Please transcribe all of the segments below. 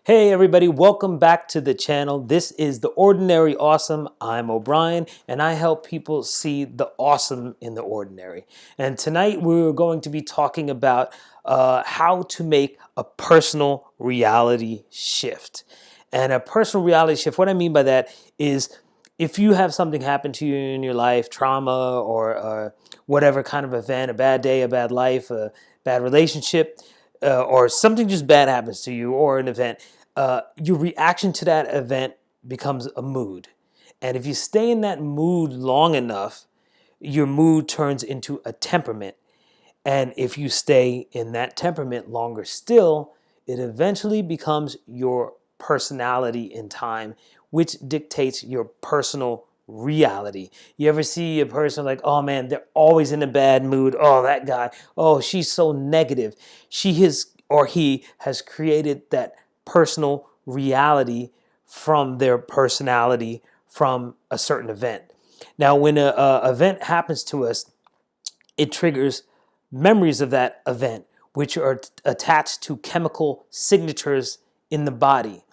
Hey everybody, welcome back to the channel. This is The Ordinary Awesome. I'm O'Brien and I help people see the awesome in the ordinary. And tonight we're going to be talking about how to make a personal reality shift. And a personal reality shift, what I mean by that is if you have something happen to you in your life, trauma or whatever kind of event, a bad day, a bad life, a bad relationship, or something just bad happens to you or an event, your reaction to that event becomes a mood. And if you stay in that mood long enough, your mood turns into a temperament. And if you stay in that temperament longer still, it eventually becomes your personality in time, which dictates your personal reality. You ever see a person like, oh man, they're always in a bad mood. Oh, that guy. Oh, she's so negative. She has or he has created that personal reality from their personality from a certain event. Now, when a event happens to us, it triggers memories of that event, which are attached to chemical signatures in the body.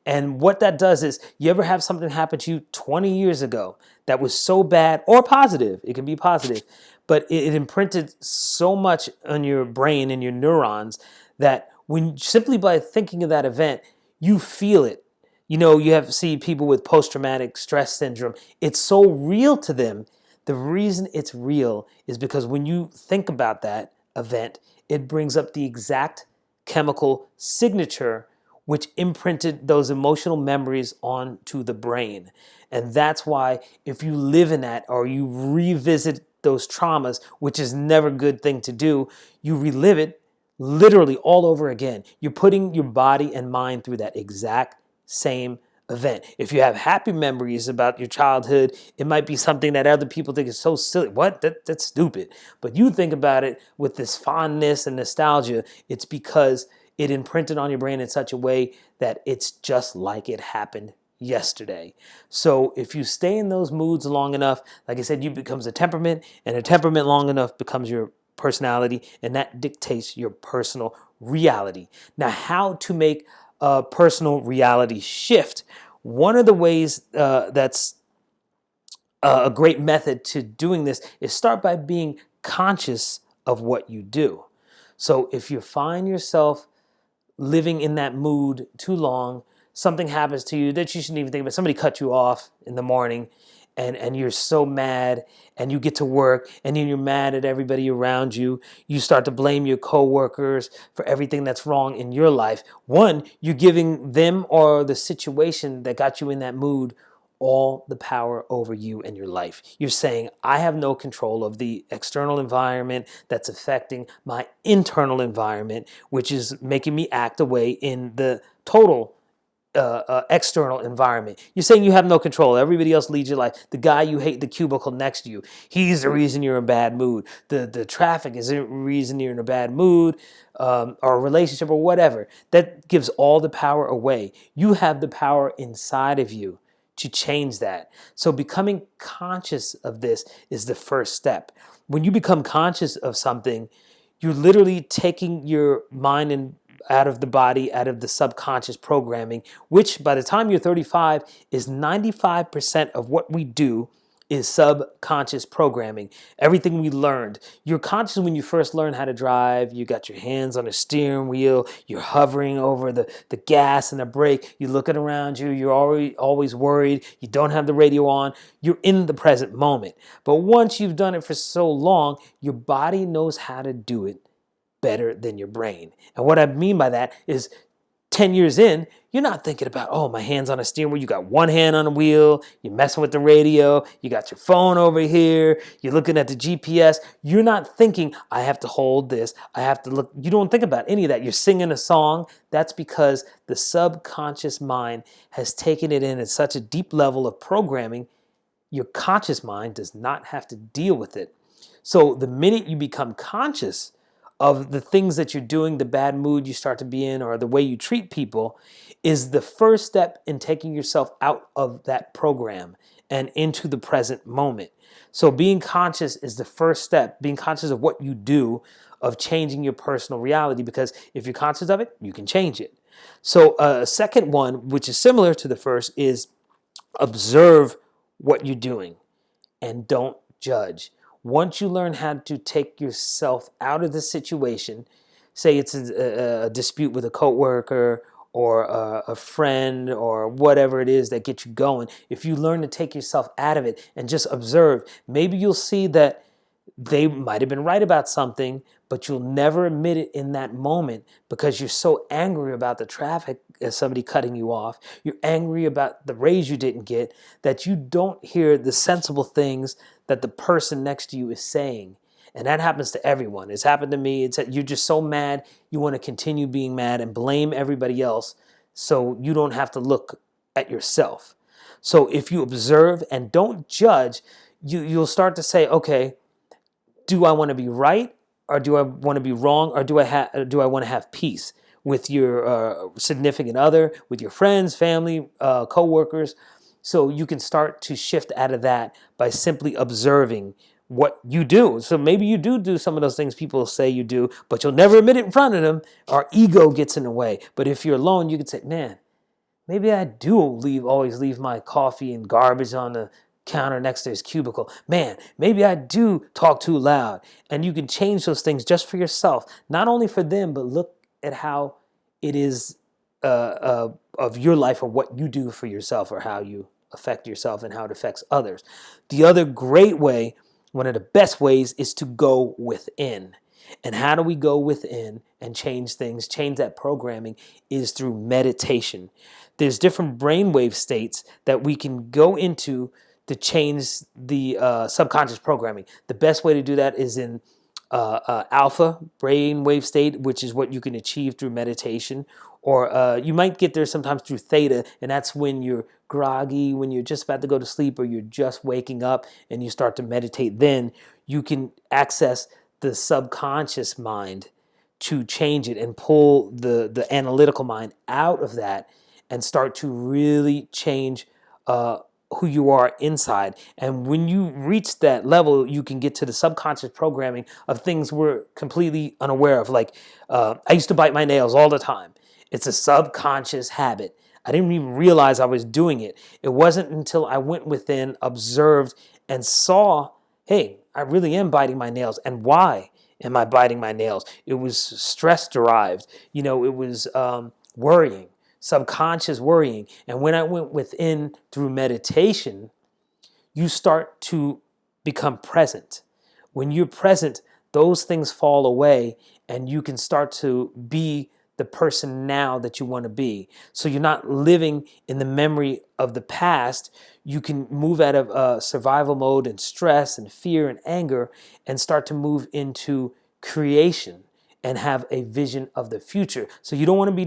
And what that does is, you ever have something happen to you 20 years ago that was so bad or positive, it can be positive, but it imprinted so much on your brain and your neurons that when simply by thinking of that event, you feel it. You know, you have to see people with post-traumatic stress syndrome. It's so real to them. The reason it's real is because when you think about that event, it brings up the exact chemical signature which imprinted those emotional memories onto the brain. And that's why if you live in that or you revisit those traumas, which is never a good thing to do, you relive it literally all over again. You're putting your body and mind through that exact same event. If you have happy memories about your childhood, it might be something that other people think is so silly. What? That's stupid. But you think about it with this fondness and nostalgia, it's because it imprinted on your brain in such a way that it's just like it happened yesterday. So if you stay in those moods long enough, like I said, you becomes a temperament, and a temperament long enough becomes your personality, and that dictates your personal reality. Now, how to make a personal reality shift? One of the ways that's a great method to doing this is start by being conscious of what you do. So if you find yourself living in that mood too long, something happens to you that you shouldn't even think about. Somebody cut you off in the morning and you're so mad, and you get to work and then you're mad at everybody around you. You start to blame your coworkers for everything that's wrong in your life. One, you're giving them or the situation that got you in that mood all the power over you and your life. You're saying, I have no control of the external environment that's affecting my internal environment, which is making me act away in the total external environment. You're saying you have no control. Everybody else leads your life. The guy you hate, the cubicle next to you, he's the reason you're in a bad mood. The traffic is the reason you're in a bad mood, or a relationship or whatever. That gives all the power away. You have the power inside of you to change that. So becoming conscious of this is the first step. When you become conscious of something, you're literally taking your mind and out of the body, out of the subconscious programming, which by the time you're 35 is 95% of what we do is subconscious programming. Everything we learned. You're conscious when you first learn how to drive. You got your hands on the steering wheel. You're hovering over the gas and the brake. You're looking around you. You're always worried. You don't have the radio on. You're in the present moment. But once you've done it for so long, your body knows how to do it better than your brain. And what I mean by that is 10 years in, you're not thinking about, oh, my hand's on a steering wheel. You got one hand on the wheel. You're messing with the radio. You got your phone over here. You're looking at the GPS. You're not thinking, I have to hold this. I have to look. You don't think about any of that. You're singing a song. That's because the subconscious mind has taken it in at such a deep level of programming. Your conscious mind does not have to deal with it. So the minute you become conscious of the things that you're doing, the bad mood you start to be in, or the way you treat people, is the first step in taking yourself out of that program and into the present moment. So being conscious is the first step, being conscious of what you do, of changing your personal reality, because if you're conscious of it, you can change it. So a second one, which is similar to the first, is observe what you're doing and don't judge. Once you learn how to take yourself out of the situation, say it's a dispute with a coworker or a friend or whatever it is that gets you going, if you learn to take yourself out of it and just observe, maybe you'll see that they might have been right about something, but you'll never admit it in that moment because you're so angry about the traffic as somebody cutting you off. You're angry about the raise you didn't get that you don't hear the sensible things that the person next to you is saying. And that happens to everyone. It's happened to me. It's that you're just so mad, you want to continue being mad and blame everybody else so you don't have to look at yourself. So if you observe and don't judge, you'll start to say, okay, do I want to be right or do I want to be wrong, or do I want to have peace with your significant other, with your friends, family, co-workers? So you can start to shift out of that by simply observing what you do. So maybe you do some of those things people say you do, but you'll never admit it in front of them. Our ego gets in the way. But if you're alone, you can say, man, maybe I do always leave my coffee and garbage on the counter next to his cubicle. Man, maybe I do talk too loud. And you can change those things just for yourself, not only for them, but look at how it is of your life or what you do for yourself or how you affect yourself and how it affects others. The other great way, one of the best ways, is to go within. And how do we go within and change things, change that programming, is through meditation. There's different brainwave states that we can go into to change the subconscious programming. The best way to do that is in alpha brainwave state, which is what you can achieve through meditation. Or you might get there sometimes through theta, and that's when you're groggy, when you're just about to go to sleep or you're just waking up and you start to meditate. Then you can access the subconscious mind to change it and pull the analytical mind out of that and start to really change who you are inside. And when you reach that level, you can get to the subconscious programming of things we're completely unaware of. Like I used to bite my nails all the time. It's a subconscious habit. I didn't even realize I was doing it. It wasn't until I went within, observed, and saw, hey, I really am biting my nails. And why am I biting my nails? It was stress derived. It was worrying, subconscious worrying. And when I went within through meditation, you start to become present. When you're present, those things fall away and you can start to be the person now that you want to be. So you're not living in the memory of the past. You can move out of survival mode and stress and fear and anger and start to move into creation and have a vision of the future. So you don't want to be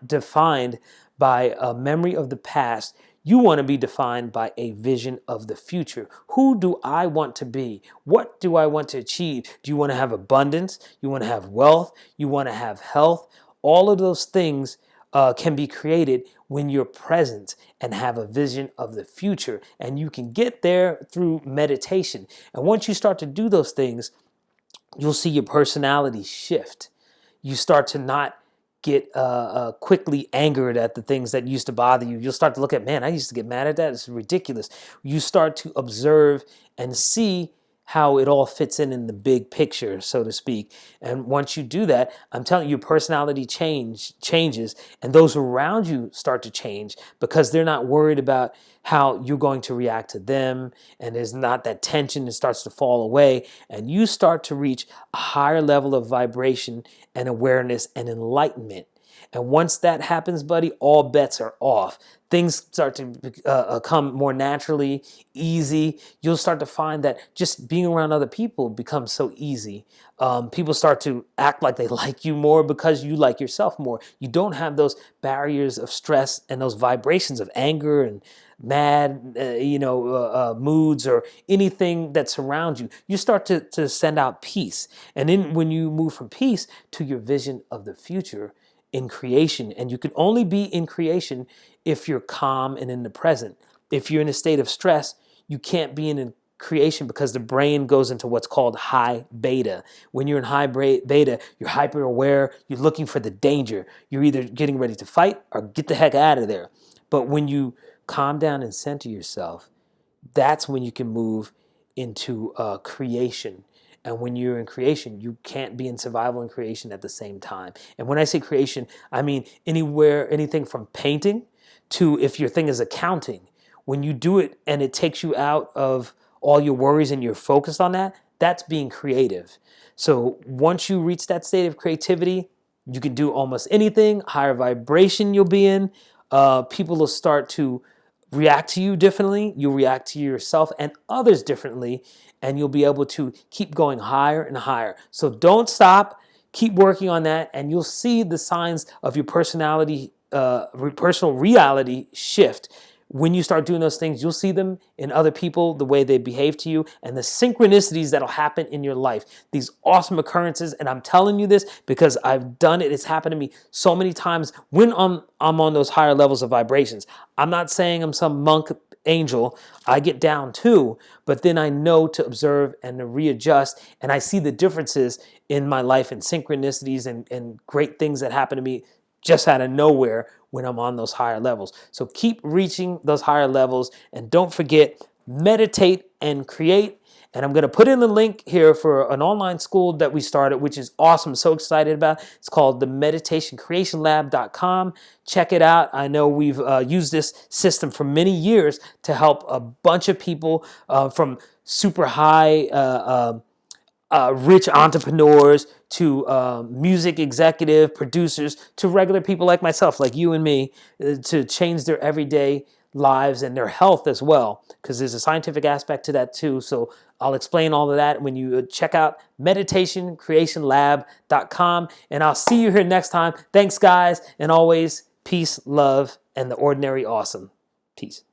defined by a memory of the past. You want to be defined by a vision of the future. Who do I want to be? What do I want to achieve? Do you want to have abundance? You want to have wealth? You want to have health? All of those things can be created when you're present and have a vision of the future. And you can get there through meditation. And once you start to do those things, you'll see your personality shift. You start to not get quickly angered at the things that used to bother you. You'll start to look at, man, I used to get mad at that. It's ridiculous. You start to observe and see how it all fits in the big picture, so to speak. And once you do that, I'm telling you, your personality changes, and those around you start to change because they're not worried about how you're going to react to them, and there's not that tension. It starts to fall away, and you start to reach a higher level of vibration and awareness and enlightenment. And once that happens, buddy, all bets are off. Things start to come more naturally, easy. You'll start to find that just being around other people becomes so easy. People start to act like they like you more because you like yourself more. You don't have those barriers of stress and those vibrations of anger and mad, moods or anything that surrounds you. You start to send out peace. And then when you move from peace to your vision of the future, in creation, and you can only be in creation if you're calm and in the present. If you're in a state of stress, you can't be in creation because the brain goes into what's called high beta. When you're in high beta, you're hyper aware, you're looking for the danger. You're either getting ready to fight or get the heck out of there. But when you calm down and center yourself, that's when you can move into creation. And when you're in creation, you can't be in survival and creation at the same time. And when I say creation, I mean anything from painting to, if your thing is accounting, when you do it and it takes you out of all your worries and you're focused on that, that's being creative. So once you reach that state of creativity, you can do almost anything. Higher vibration you'll be in. People will start to react to you differently. You'll react to yourself and others differently, and you'll be able to keep going higher and higher. So don't stop. Keep working on that, and you'll see the signs of your personality, personal reality shift. When you start doing those things, you'll see them in other people, the way they behave to you, and the synchronicities that'll happen in your life. These awesome occurrences, and I'm telling you this because I've done it. It's happened to me so many times when I'm on those higher levels of vibrations. I'm not saying I'm some monk angel. I get down too, but then I know to observe and to readjust, and I see the differences in my life and synchronicities and great things that happen to me just out of nowhere when I'm on those higher levels. So keep reaching those higher levels, and don't forget, meditate and create. And I'm going to put in the link here for an online school that we started, which is awesome. I'm so excited about. It's called the meditationcreationlab.com. Check it out. I know we've used this system for many years to help a bunch of people from super high rich entrepreneurs to music executive producers to regular people like myself, like you and me, to change their everyday lives and their health as well, because there's a scientific aspect to that too. So I'll explain all of that when you check out meditationcreationlab.com, and I'll see you here next time. Thanks, guys, and always peace, love, and the ordinary awesome. Peace.